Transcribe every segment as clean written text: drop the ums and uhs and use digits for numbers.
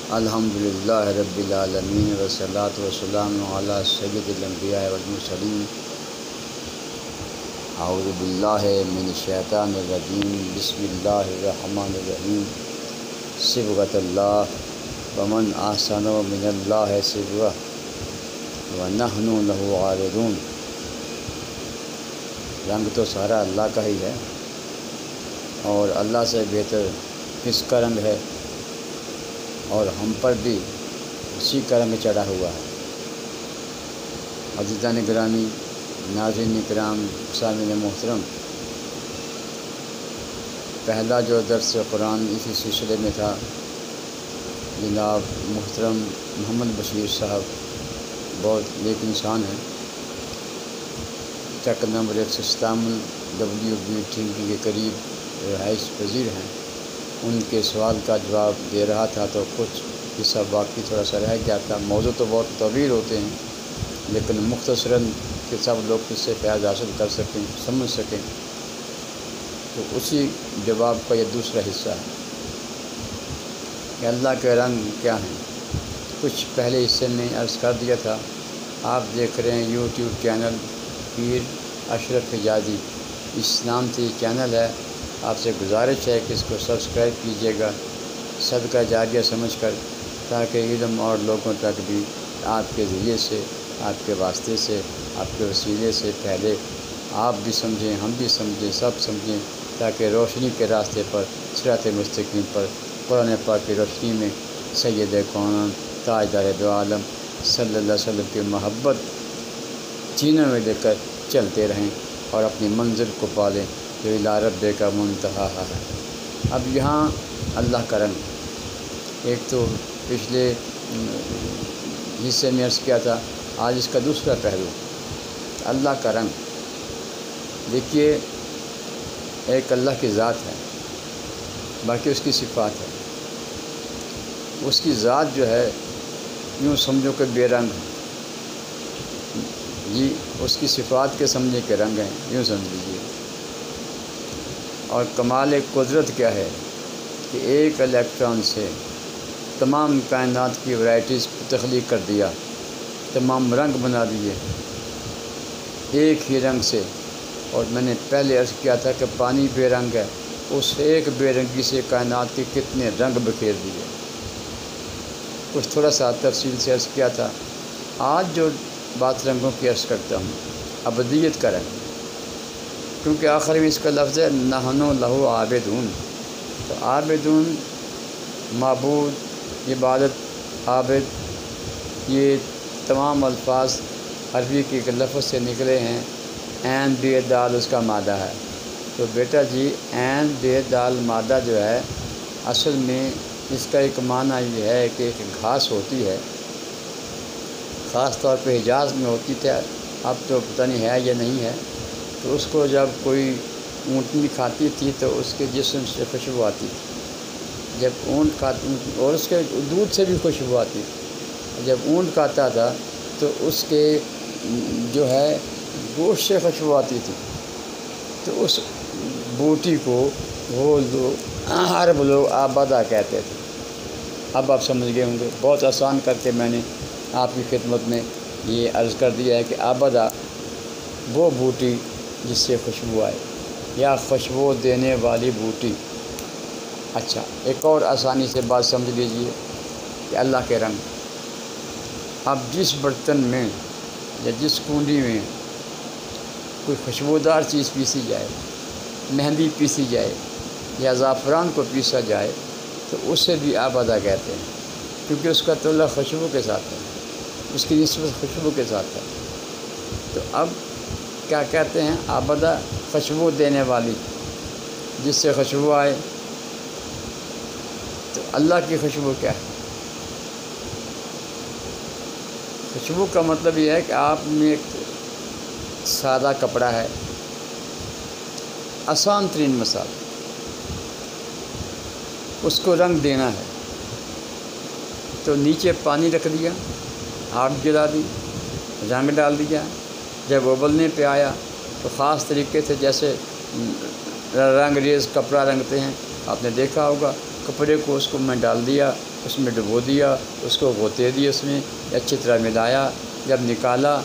الحمدللہ رب العالمین والصلاۃ والسلام علی سید الانبیاء والمرسلین۔ اعوذ باللہ من الشیطان الرجیم، بسم اللہ الرحمن الرحیم۔ صبغۃ اللہ ومن احسن من اللہ صبغۃ ونحن لہ عابدون۔ رنگ تو سارا اللہ کا ہی ہے، اور اللہ سے بہتر کس کا رنگ ہے، اور ہم پر بھی اسی کا رنگ چڑھا ہوا ہے۔ عزیزان گرامی، ناظرین کرام، سامعین محترم، پہلا جو درس قرآن اسی سلسلے میں تھا، جناب محترم محمد بشیر صاحب بہت نیک انسان ہیں، ٹرک نمبر 157 WB کے قریب رہائش پذیر ہیں۔ ان کے سوال کا جواب دے رہا تھا تو کچھ حصہ باقی تھوڑا سا رہ گیا تھا۔ موضوع تو بہت طویل ہوتے ہیں، لیکن مختصراً کہ سب لوگ اس سے فیض حاصل کر سکیں، سمجھ سکیں، تو اسی جواب کا یہ دوسرا حصہ ہے کہ اللہ کے رنگ کیا ہیں۔ کچھ پہلے حصے میں عرض کر دیا تھا۔ آپ دیکھ رہے ہیں YouTube چینل پیر اشرف حجازی، اس نام سے یہ چینل ہے۔ آپ سے گزارش ہے کہ اس کو سبسکرائب کیجیے گا، صدقہ جاریہ سمجھ کر، تاکہ علم اور لوگوں تک بھی آپ کے ذریعے سے، آپ کے واسطے سے، آپ کے وسیلے سے پہلے آپ بھی سمجھیں، ہم بھی سمجھیں، سب سمجھیں، تاکہ روشنی کے راستے پر، صراط مستقیم پر، قرآن پاک کی روشنی میں سید کون تاجدار دو عالم صلی اللہ علیہ وسلم کی محبت سینوں میں لے کر چلتے رہیں اور اپنی منزل کو پالیں جو الی رب کا منتہا ہے۔ اب یہاں اللہ کا رنگ، ایک تو پچھلے حصے میں عرض کیا تھا، آج اس کا دوسرا پہلو اللہ کا رنگ۔ دیکھیے، ایک اللہ کی ذات ہے، باقی اس کی صفات ہے۔ اس کی ذات جو ہے یوں سمجھو کہ بے رنگ ہے جی، اس کی صفات کے سمجھے کے رنگ ہیں، یوں سمجھ لیجیے۔ اور کمال قدرت کیا ہے کہ ایک الیکٹران سے تمام کائنات کی ورائٹیز تخلیق کر دیا، تمام رنگ بنا دیے ایک ہی رنگ سے۔ اور میں نے پہلے عرض کیا تھا کہ پانی بے رنگ ہے، اس ایک بے رنگی سے کائنات کے کتنے رنگ بکھیر دیے۔ کچھ تھوڑا سا تفصیل سے عرض کیا تھا۔ آج جو بات رنگوں کی عرض کرتا ہوں، ابدیت کا رنگ، کیونکہ آخر میں اس کا لفظ ہے نحن لہ عابدون۔ تو عابدون، معبود، عبادت، عابد، یہ تمام الفاظ عربی کے ایک لفظ سے نکلے ہیں۔ عین بے دال اس کا مادہ ہے۔ تو بیٹا جی، عین بے دال مادہ جو ہے، اصل میں اس کا ایک معنی یہ ہے کہ ایک گھاس ہوتی ہے، خاص طور پہ حجاز میں ہوتی تھی، اب تو پتہ نہیں ہے یا نہیں ہے۔ تو اس کو جب کوئی اونٹنی کھاتی تھی تو اس کے جسم سے خوشبو آتی تھی، جب اونٹ کھاتی، اور اس کے دودھ سے بھی خوشبو آتی تھی۔ جب اونٹ کھاتا تھا تو اس کے جو ہے گوشت سے خوشبو آتی تھی۔ تو اس بوٹی کو وہ عرب لوگ آبادہ کہتے تھے۔ اب آپ سمجھ گئے ہوں گے، بہت آسان کر کے میں نے آپ کی خدمت میں یہ عرض کر دیا ہے کہ آبادہ وہ بوٹی جس سے خوشبو آئے، یا خوشبو دینے والی بوٹی۔ اچھا، ایک اور آسانی سے بات سمجھ لیجئے کہ اللہ کے رنگ۔ اب جس برتن میں یا جس کنڈی میں کوئی خوشبودار چیز پیسی جائے، مہندی پیسی جائے یا زعفران کو پیسا جائے، تو اسے بھی آبادہ کہتے ہیں، کیونکہ اس کا تعلق خوشبو کے ساتھ ہے، اس کی نسبت خوشبو کے ساتھ ہے۔ تو اب کیا کہتے ہیں؟ آبادہ، خوشبو دینے والی، جس سے خوشبو آئے۔ تو اللہ کی خوشبو کیا ہے؟ خوشبو کا مطلب یہ ہے کہ آپ میں ایک سادہ کپڑا ہے، آسان ترین مثال، اس کو رنگ دینا ہے تو نیچے پانی رکھ دیا، آگ جلا دی، رنگ ڈال دیا۔ جب ابلنے پہ آیا تو خاص طریقے سے جیسے رنگ ریز کپڑا رنگتے ہیں، آپ نے دیکھا ہوگا، کپڑے کو اس کو میں ڈال دیا اس میں ڈبو دیا، اس کو غوطے دیے، اس میں اچھی طرح ملایا، جب نکالا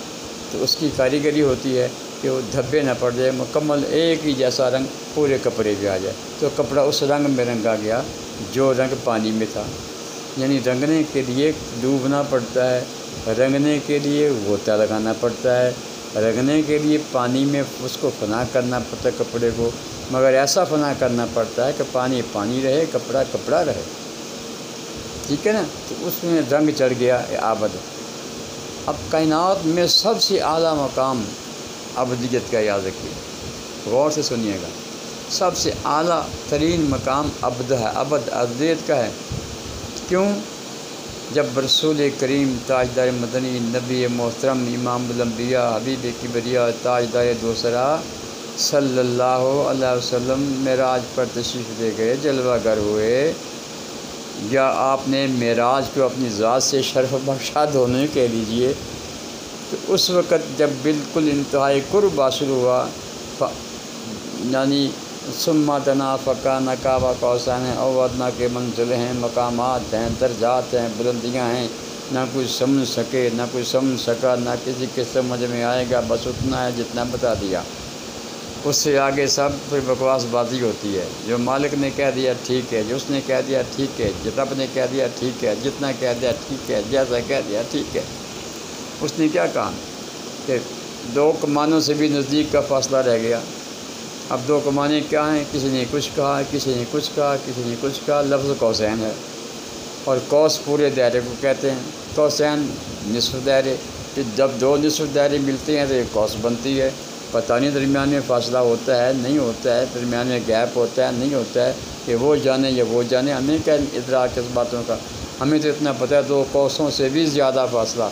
تو اس کی کاریگری ہوتی ہے کہ وہ دھبے نہ پڑ جائے، مکمل ایک ہی جیسا رنگ پورے کپڑے پہ آ جائے۔ تو کپڑا اس رنگ میں رنگا گیا جو رنگ پانی میں تھا، یعنی رنگنے کے لیے ڈوبنا پڑتا ہے، رنگنے کے لیے غوطہ لگانا پڑتا ہے، رنگنے کے لیے پانی میں اس کو فنا کرنا پڑتا ہے کپڑے کو، مگر ایسا فنا کرنا پڑتا ہے کہ پانی پانی رہے، کپڑا کپڑا رہے، ٹھیک ہے نا۔ تو اس میں رنگ چڑھ گیا ابد۔ اب کائنات میں سب سے اعلیٰ مقام ابدیت کا یاد رکھیے، غور سے سنیے گا، سب سے اعلیٰ ترین مقام ابد ہے، ابدیت کا ہے۔ کیوں؟ جب رسول کریم تاجدار مدنی، نبی محترم، امام الانبیاء، حبیب کبریا، تاجدار دوسرا صلی اللہ علیہ وسلم معراج پر تشریف لے گئے، جلوہ گر ہوئے، یا آپ نے معراج کو اپنی ذات سے شرف بخشا ہونے کے لیجئے، تو اس وقت جب بالکل انتہائی قرب حاصل ہوا، یعنی ثم دنا فکان قاب قوسین او ادنیٰ کے منزل ہیں، مقامات ہیں، درجات ہیں، بلندیاں ہیں، نہ کوئی سمجھ سکے، نہ کوئی سمجھ سکا، نہ کسی کے سمجھ میں آئے گا، بس اتنا ہے جتنا بتا دیا، اس سے آگے سب پھر بکواس بازی ہوتی ہے۔ جو مالک نے کہہ دیا ٹھیک ہے، جو اس نے کہہ دیا ٹھیک ہے، جو رب نے کہہ دیا ٹھیک ہے، جتنا کہہ دیا ٹھیک ہے، جیسا کہہ دیا ٹھیک ہے۔ اس نے کیا کہا کہ دو کمانوں سے بھی نزدیک کا فاصلہ رہ گیا۔ اب دو کمانے کیا ہیں؟ کسی نے کچھ کہا، کسی نے کچھ کہا، کسی نے کچھ کہا، لفظ قوسین ہے، اور قوس پورے دائرے کو کہتے ہیں، قوسین نصف دائرے، پھر جب دو نصف دائرے ملتے ہیں تو ایک قوس بنتی ہے۔ پتہ نہیں درمیان میں فاصلہ ہوتا ہے نہیں ہوتا ہے، درمیان میں گیپ ہوتا ہے نہیں ہوتا ہے، کہ وہ جانے یا وہ جانے، ہمیں کیا ادراک اس باتوں کا، ہمیں تو اتنا پتہ ہے دو قوسوں سے بھی زیادہ فاصلہ،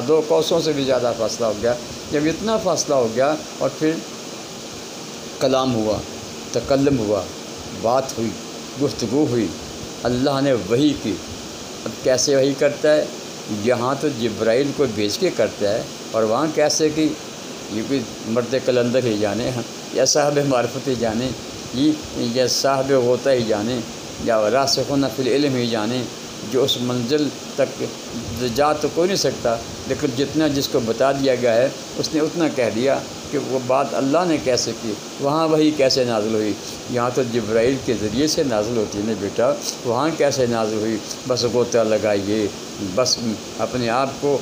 دو قوسوں سے بھی زیادہ فاصلہ ہو گیا۔ جب اتنا فاصلہ ہو گیا اور پھر کلام ہوا، تکلم ہوا، بات ہوئی، گفتگو ہوئی، اللہ نے وحی کی۔ اب کیسے وحی کرتا ہے؟ یہاں تو جبرائیل کو بھیج کے کرتا ہے، اور وہاں کیسے کی؟ یہ کوئی مرد کلندر ہی جانے، یا صاحب معرفت ہی جانے، یا صاحب ہوتا ہی جانے، یا راسخون فی العلم ہی جانے، جو اس منزل تک جا تو کوئی نہیں سکتا، لیکن جتنا جس کو بتا دیا گیا ہے اس نے اتنا کہہ دیا کہ وہ بات اللہ نے کیسے کی، وہاں وہی کیسے نازل ہوئی۔ یہاں تو جبرائیل کے ذریعے سے نازل ہوتی ہے نا بیٹا، وہاں کیسے نازل ہوئی؟ بس غوطہ لگائیے، بس اپنے آپ کو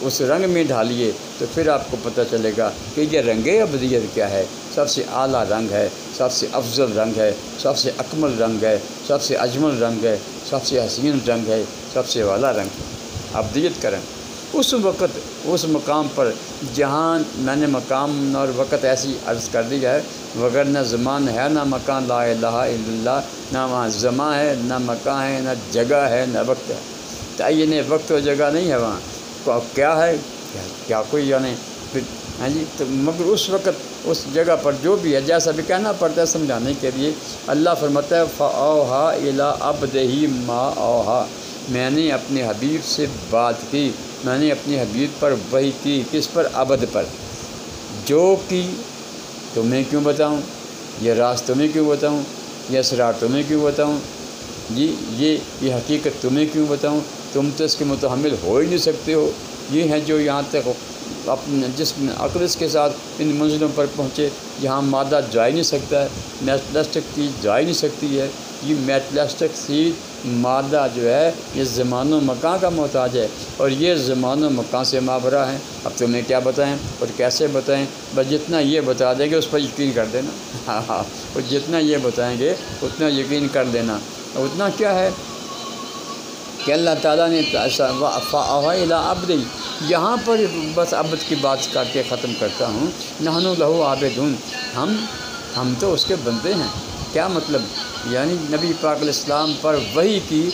اس رنگ میں ڈھالیے، تو پھر آپ کو پتہ چلے گا کہ یہ رنگ ابدیت کیا ہے۔ سب سے اعلیٰ رنگ ہے، سب سے افضل رنگ ہے، سب سے اکمل رنگ ہے، سب سے اجمل رنگ ہے، سب سے حسین رنگ ہے، سب سے والا رنگ ہے، ابدیت کا رنگ۔ اس وقت اس مقام پر جہاں میں نے مقام اور وقت ایسی عرض کر دی ہے، وگر نہ زمان ہے نہ مکان، لا الہ الا اللہ، نہ وہاں زمان ہے نہ مکان ہے نہ جگہ ہے نہ وقت ہے، تعین وقت و جگہ نہیں ہے وہاں، تو کیا ہے کیا کوئی جانے پھر، ہاں جی۔ تو مگر اس وقت اس جگہ پر جو بھی ہے، جیسا بھی کہنا پڑتا ہے سمجھانے کے لیے، اللہ فرماتا ہے فَأَوْحَىٰ إِلَىٰ عَبْدِهِ مَا أَوْحَىٰ، میں نے اپنے حبیب سے بات کی، میں نے اپنے حبیب پر وحی کی، کس پر؟ عبد پر، جو کی تمہیں کیوں بتاؤں، یہ راز تمہیں کیوں بتاؤں، یہ اسرار تمہیں کیوں بتاؤں، جی یہ حقیقت تمہیں کیوں بتاؤں، تم تو اس کے متحمل ہو ہی نہیں سکتے ہو۔ یہ ہیں جو یہاں تک اپنے جسم عقل کے ساتھ ان منزلوں پر پہنچے جہاں مادہ جا ہی نہیں سکتا ہے، میٹلسٹک چیز جا ہی نہیں سکتی ہے۔ یہ میٹلسٹک چیز مادہ جو ہے یہ زمان و مکان کا محتاج ہے، اور یہ زمان و مکان سے مابرہ ہیں۔ اب تمہیں کیا بتائیں اور کیسے بتائیں؟ بس جتنا یہ بتا دیں گے اس پر یقین کر دینا، اور جتنا یہ بتائیں گے اتنا یقین کر لینا۔ اتنا کیا ہے کہ اللہ تعالیٰ نے فَأَوْحَىٰ إِلَىٰ عَبْدِهِ، یہاں پر بس عبد کی بات کر کے ختم کرتا ہوں۔ نحن لہ عابدون، ہم تو اس کے بندے ہیں۔ کیا مطلب؟ یعنی نبی پاک علیہ السلام پر وحی کی،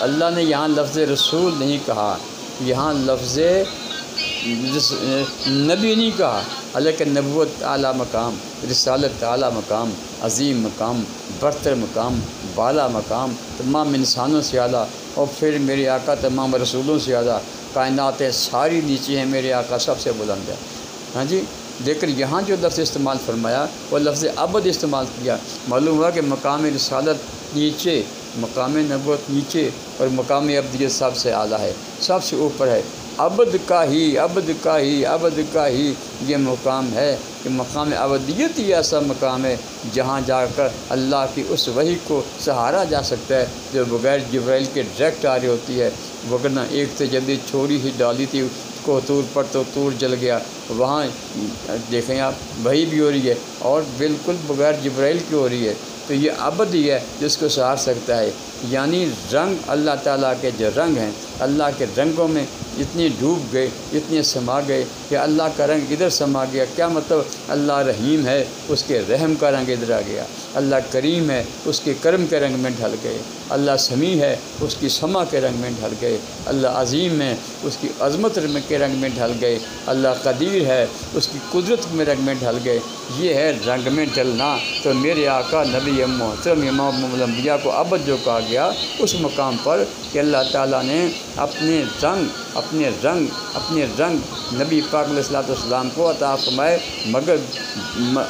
اللہ نے یہاں لفظ رسول نہیں کہا، یہاں لفظ نبی نہیں کہا، لیکن نبوت اعلیٰ مقام، رسالت اعلیٰ مقام، عظیم مقام، برتر مقام، بالا مقام، تمام انسانوں سے اعلیٰ، اور پھر میرے آقا تمام رسولوں سے اعلیٰ، کائنات ساری نیچے ہیں، میرے آقا سب سے بلند ہے، ہاں جی۔ لیکن یہاں جو لفظ استعمال فرمایا وہ لفظ عبد استعمال کیا، معلوم ہوا کہ مقام رسالت نیچے، مقام نبوت نیچے اور مقام ابدیت سب سے اعلیٰ ہے، سب سے اوپر ہے۔ ابد کا ہی یہ مقام ہے کہ مقام ابدیت ہی ایسا مقام ہے جہاں جا کر اللہ کی اس وحی کو سہارا جا سکتا ہے جو بغیر جبرائیل کے ڈائریکٹ آ رہی ہوتی ہے، وگرنہ ایک تجلی چھوڑی ہی ڈالی تھی کو طور پر تو طور جل گیا، وہاں دیکھیں آپ وحی بھی ہو رہی ہے اور بالکل بغیر جبرائیل کی ہو رہی ہے۔ تو یہ ابد ہی ہے جس کو سہار سکتا ہے، یعنی رنگ اللہ تعالیٰ کے جو رنگ ہیں، اللہ کے رنگوں میں اتنے ڈوب گئے، اتنے سما گئے کہ اللہ کا رنگ ادھر سما گیا۔ کیا مطلب؟ اللہ رحیم ہے، اس کے رحم کا رنگ ادھر آ گیا، اللہ کریم ہے، اس کے کرم کے رنگ میں ڈھل گئے، اللہ سمیع ہے، اس کی سما کے رنگ میں ڈھل گئے، اللہ عظیم ہے، اس کی عظمت کے رنگ میں ڈھل گئے، اللہ قدیر ہے، اس کی قدرت میں رنگ میں ڈھل گئے۔ یہ ہے رنگ میں ڈھلنا۔ تو میرے آقا نبی محترم امام الانبیاء کو ابد جو کہا گیا اس مقام پر کہ اللہ تعالیٰ نے اپنے رنگ نبی پاک علیہ الصلوۃ والسلام کو عطا فرمائے، مگر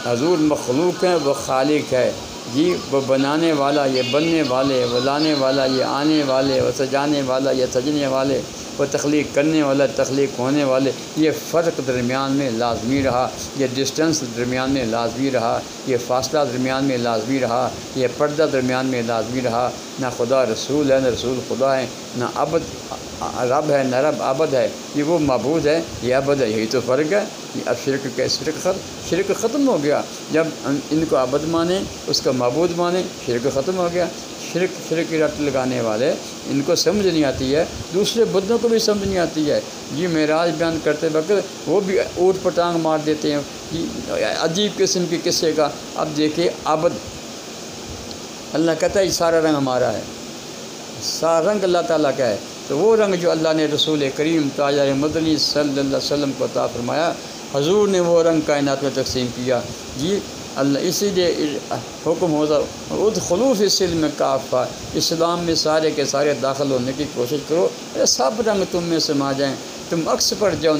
حضور مخلوق ہیں، وہ خالق ہے جی، وہ بنانے والا، یہ بننے والے، وہ لانے والا، یہ آنے والے، وہ سجانے والا، یہ سجنے والے، وہ تخلیق کرنے والا، تخلیق ہونے والے۔ یہ فرق درمیان میں لازمی رہا، یہ ڈسٹنس درمیان میں لازمی رہا، یہ فاصلہ درمیان میں لازمی رہا، یہ پردہ درمیان میں لازمی رہا۔ نہ خدا رسول ہے، نہ رسول خدا ہے، نہ عبد رب ہے، نہ رب عبد ہے، یہ وہ معبود ہے، یہ عبد ہے، یہی تو فرق ہے۔ اب شرک ختم ہو گیا جب ان کو عبد مانے، اس کا معبود مانے، شرک ختم ہو گیا۔ شرک کی رٹ لگانے والے ان کو سمجھ نہیں آتی ہے، دوسرے بدوں کو بھی سمجھ نہیں آتی ہے جی۔ معراج بیان کرتے وقت وہ بھی اونٹ پٹانگ مار دیتے ہیں جی، عجیب قسم کے قصے کا۔ اب دیکھیں عبد، اللہ کہتا ہے یہ سارا رنگ ہمارا ہے، سارا رنگ اللہ تعالیٰ کا ہے۔ تو وہ رنگ جو اللہ نے رسول کریم تاجر مدنی صلی اللہ علیہ وسلم کو عطا فرمایا، حضور نے وہ رنگ کائنات میں تقسیم کیا جی۔ اللہ اسی لیے حکم ہوتا ادخلوا فی السلم کافہ، اسلام میں سارے کے سارے داخل ہونے کی کوشش کرو، سب رنگ تم میں سما جائیں، تم عکس پڑ جاؤ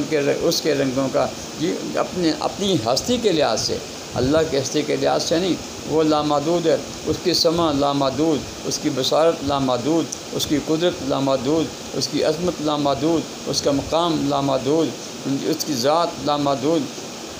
اس کے رنگوں کا جی، اپنی ہستی کے لحاظ سے، اللہ کی ہستی کے لحاظ سے نہیں۔ وہ لامحدود ہے، اس کی سما لامحدود، اس کی بصارت لامحدود، اس کی قدرت لامحدود، اس کی عظمت لامحدود، اس کا مقام لامحدود، اس کی ذات لامحدود،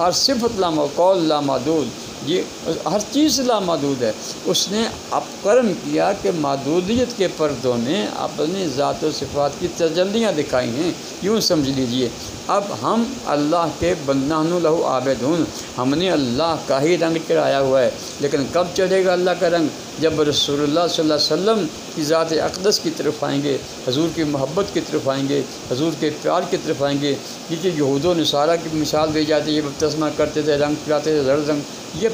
ہر صفت قول لامحدود، یہ ہر چیز لامحدود ہے۔ اس نے اب کرم کیا کہ محدودیت کے پردوں میں اپنی ذات و صفات کی تجلیاں دکھائی ہیں، یوں سمجھ لیجئے۔ اب ہم اللہ کے نحن لہ عابدون، ہم نے اللہ کا ہی رنگ چڑھایا ہوا ہے، لیکن کب چڑھے گا اللہ کا رنگ؟ جب رسول اللہ صلی اللہ علیہ وسلم کی ذات اقدس کی طرف آئیں گے، حضور کی محبت کی طرف آئیں گے، حضور کے پیار کی طرف آئیں گے۔ یہ یہود و نصارہ کی مثال دی جاتی ہے، یہ بپتسمہ کرتے تھے، رنگ چڑھاتے تھے زرد رنگ، یہ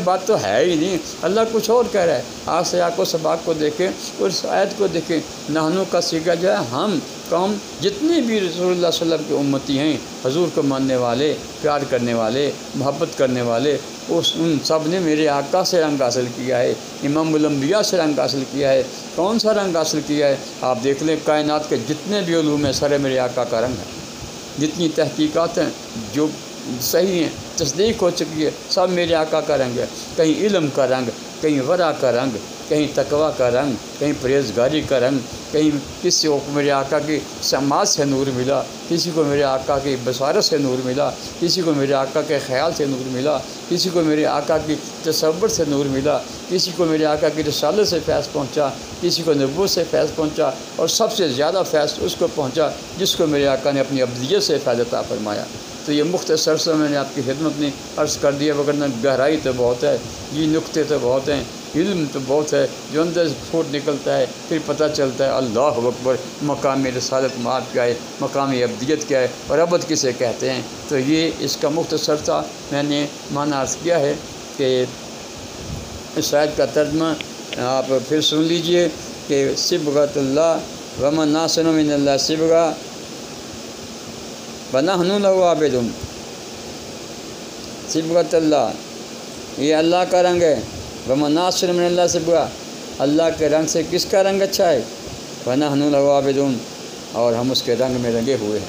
بات تو ہے ہی نہیں۔ اللہ کچھ اور کہہ رہا ہے۔ آپ سیاق و سباق کو دیکھیں اور اس آیت کو دیکھیں، نحنو کا صیغہ جو ہے ہم قوم جتنے بھی رسول اللہ صلی اللہ علیہ وسلم کے امتی ہیں، حضور کو ماننے والے، پیار کرنے والے، محبت کرنے والے، ان سب نے میرے آقا سے رنگ حاصل کیا ہے، امام الانبیاء سے رنگ حاصل کیا ہے۔ کون سا رنگ حاصل کیا ہے؟ آپ دیکھ لیں، کائنات کے جتنے بھی علوم ہیں سارے میرے آقا کا رنگ ہے، جتنی تحقیقات ہیں جو صحیح ہیں، تصدیق ہو چکی ہے، سب میرے آقا کا رنگ ہے۔ کہیں علم کا رنگ، کہیں ورع کا رنگ، کہیں تقویٰ کا رنگ، کہیں پرہیزگاری کا رنگ، کہیں کسی کو میرے آقا کی سماعت سے نور ملا، کسی کو میرے آقا کی بصارت سے نور ملا، کسی کو میرے آقا کے خیال سے نور ملا، کسی کو میرے آقا کی تصور سے نور ملا، کسی کو میرے آقا کی رسالت سے فیض پہنچا، کسی کو نبوت سے فیض پہنچا، اور سب سے زیادہ فیض اس کو پہنچا جس کو میرے آقا نے اپنی ابدیت سے فیض عطا فرمایا۔ تو یہ مختصر سے میں نے آپ کی خدمت میں عرض کر دیا، وگرنہ گہرائی تو بہت ہے، یہ نقطے تو بہت ہیں، علم تو بہت ہے، جو اندر سے پھوٹ نکلتا ہے پھر پتہ چلتا ہے اللہ اکبر، مقام رسالت معاد کیا ہے، مقام ابدیت کیا ہے، اور عبد کسے کہتے ہیں۔ تو یہ اس کا مختصر سا میں نے معنی عرض کیا ہے کہ اس آیت کا ترجمہ آپ پھر سن لیجئے کہ صبغۃ اللہ ومن احسن من اللہ صبغۃ ونحن لہ عابدون۔ صبغۃ اللہ، یہ اللہ کا رنگ ہے، ومن احسن من اللہ صبغۃ، اللہ کے رنگ سے کس کا رنگ اچھا ہے؟ ونحن لہ عابدون، اور ہم اس کے رنگ میں رنگے ہوئے ہیں۔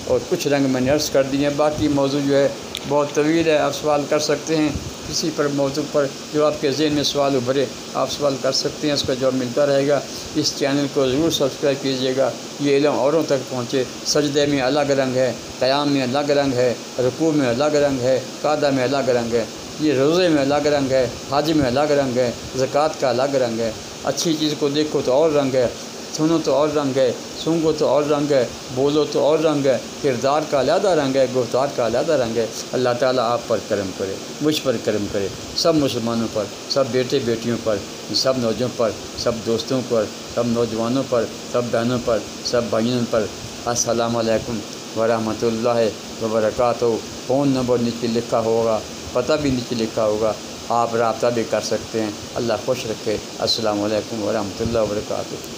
اور کچھ رنگ میں نے عرض کر دیے ہیں، باقی موضوع جو ہے بہت طویل ہے، آپ سوال کر سکتے ہیں، کسی پر موضوع پر جو آپ کے ذہن میں سوال ابھرے آپ سوال کر سکتے ہیں، اس کا جواب ملتا رہے گا۔ اس چینل کو ضرور سبسکرائب کیجیے گا، یہ علم اوروں تک پہنچے۔ سجدے میں الگ رنگ ہے، قیام میں الگ رنگ ہے، رکوع میں الگ رنگ ہے، قعدہ میں الگ رنگ ہے، یہ روزے میں الگ رنگ ہے، حج میں الگ رنگ ہے، زکوٰۃ کا الگ رنگ ہے۔ اچھی چیز کو دیکھو تو اور رنگ ہے، سنو تو اور رنگ ہے، سونگو تو اور رنگ ہے، بولو تو اور رنگ ہے، کردار کا علیحدہ رنگ ہے، گفتار کا علیحدہ رنگ ہے۔ اللہ تعالیٰ آپ پر کرم کرے، مجھ پر کرم کرے، سب مسلمانوں پر، سب بیٹے بیٹیوں پر، سب نوجوانوں پر، سب دوستوں پر، سب نوجوانوں پر، سب بہنوں پر، سب بھائیوں پر۔ السلام علیکم ورحمۃ اللہ وبرکاتہ۔ فون نمبر نیچے لکھا ہوگا، پتہ بھی نیچے لکھا ہوگا، آپ رابطہ بھی کر سکتے ہیں۔ اللہ خوش رکھے۔ السلام علیکم ورحمۃ اللہ وبرکاتہ۔